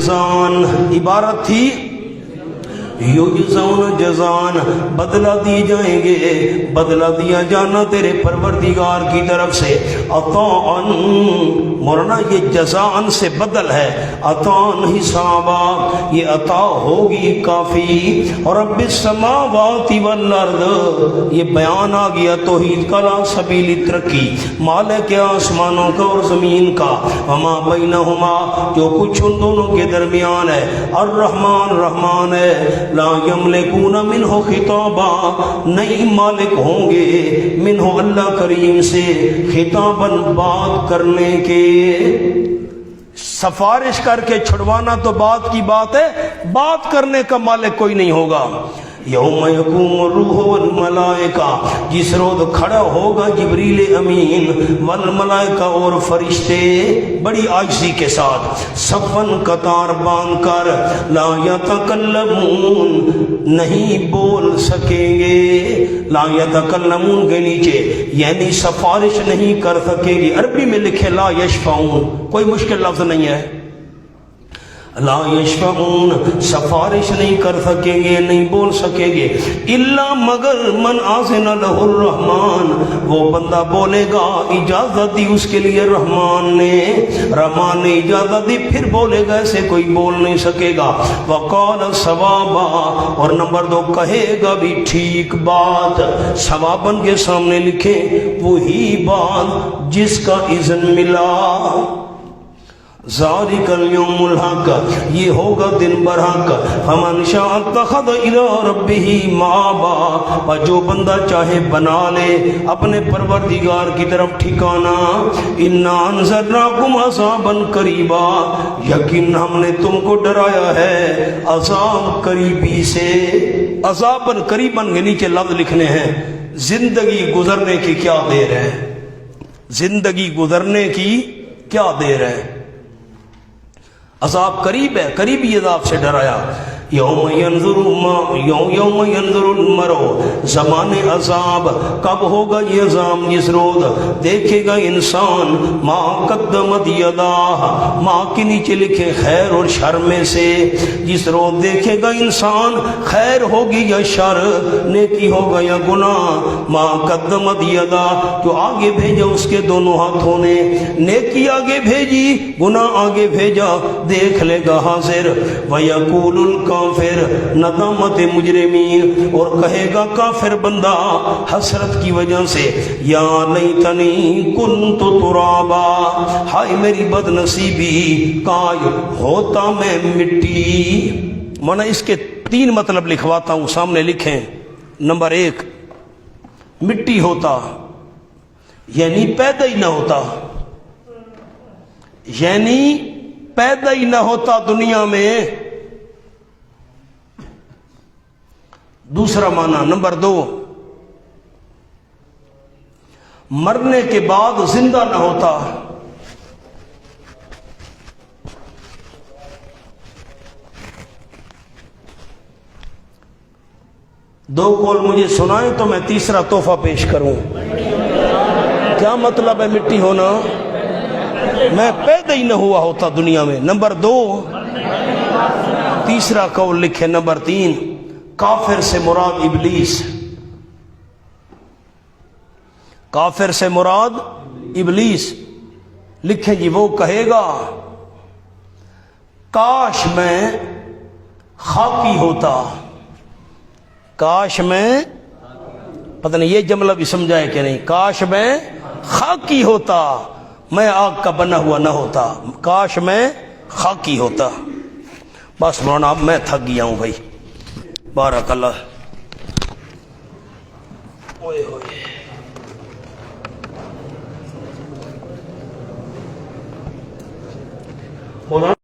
जज़ान, इबारत थी युजज़ौन जज़ान, बदला दिए जाएंगे, बदला दिया जाना तेरे परवरदिगार की तरफ से। अताअन मौलाना ये जज़ान से बदल है, अतान हिसाबा, ये अता होगी काफ़ी। और रब्बिस समावाति वल अर्द, ये बयान आ गया तौहीद का ला सबीली तरक्की, मालिक आसमानों का और ज़मीन का, वमा बैनहुमा, जो कुछ उन दोनों के दरमियान है, और रहमान रहमान है, ला यमलिकून मिन्हु खिताबा, नहीं मालिक होंगे मिन्हु अल्लाह करीम से खिताबन बात करने के। सिफारिश करके छुड़वाना तो बात की बात है, बात करने का मालिक कोई नहीं होगा। यौम यकूमु रूह वल मलाइका, जिस रोज खड़ा होगा जिब्रील अमीन वल मलाइका और फरिश्ते बड़ी आजिज़ी के साथ सफ़न कतार बांध कर, ला यतकल्लमून, नहीं बोल सकेंगे, ला यतकल्लमून के नीचे यानी सिफारिश नहीं कर सकेंगे, अरबी में लिखे ला यशफऊन, कोई मुश्किल लफ्ज़ नहीं है, ला यशफऊन, सिफारिश नहीं कर सकेंगे, नहीं बोल सकेंगे, इल्ला मगर मन आज़िन लहुर रहमान, वो बंदा बोलेगा, इजाज़त दी उसके लिए रहमान ने इजाज़त दी, फिर बोलेगा, ऐसे कोई बोल नहीं सकेगा। वक़ाल सवाबा, और नंबर 2 कहेगा भी ठीक बात, सवाबन के सामने लिखे वही बात जिसका इज़्न मिला। ज़ालिकल यौमुल हक़, ये होगा दिन बरहक, फमन शाअ इत्तख़ज़ इला रब्बिही माबा, और जो बंदा चाहे बना ले अपने परवरदिगार की तरफ ठिकाना। इन्ना अंज़रनाकुम अज़ाबन करीबा, यकीन हमने तुमको डराया है अज़ाब करीबी से। अज़ाबन करीबन के नीचे लफ्ज़ लिखने हैं, जिंदगी गुजरने की क्या देर है, जिंदगी गुजरने की क्या देर है, अज़ाब करीब है, करीबी अज़ाब से डराया। यौम यंज़ुरुल मरो, ज़माने अज़ाब कब होगा ये अज़ाब, जिस रोज़ देखेगा इंसान माँ कद्दमत यदाह, माँ के नीचे लिखे खैर और शर में से, जिस रोज़ देखेगा इंसान खैर होगी या शर, नेकी होगा या गुनाह, माँ कद्दमत यदा, जो आगे भेजा उसके दोनों हाथों ने, नेकी आगे भेजी गुनाह आगे भेजा, देख लेगा हाजिर। वयक़ूलुल काफिर नदामत मुजरिमीन, और कहेगा काफिर बंदा हसरत की वजह से, या लैतनी कुन्तु तुराबा, हाय मेरी बदनसीबी, काश होता मैं मिट्टी। माना इसके 3 मतलब लिखवाता हूं, सामने लिखें। नंबर 1, मिट्टी होता यानी पैदा ही ना होता, यानी पैदा ही ना होता दुनिया में। दूसरा माना। नंबर 2, मरने के बाद जिंदा ना होता। दो कौल मुझे सुनाए तो मैं तीसरा तोहफा पेश करूं। क्या मतलब है मिट्टी होना, मैं पैदा ही न हुआ होता दुनिया में। नंबर 2, तीसरा कौल लिखे। नंबर 3, काफिर से मुराद इबलीस, काफिर से मुराद इबलीस। लिखे जी, वो कहेगा काश मैं खाकी होता, काश मैं, पता नहीं ये जुमला भी समझाए कि नहीं, काश मैं खाकी होता, मैं आग का बना हुआ ना होता, काश मैं खाकी होता। बस मौलाना अब मैं थक गया हूं भाई, बारकल्लाह। ओए होए।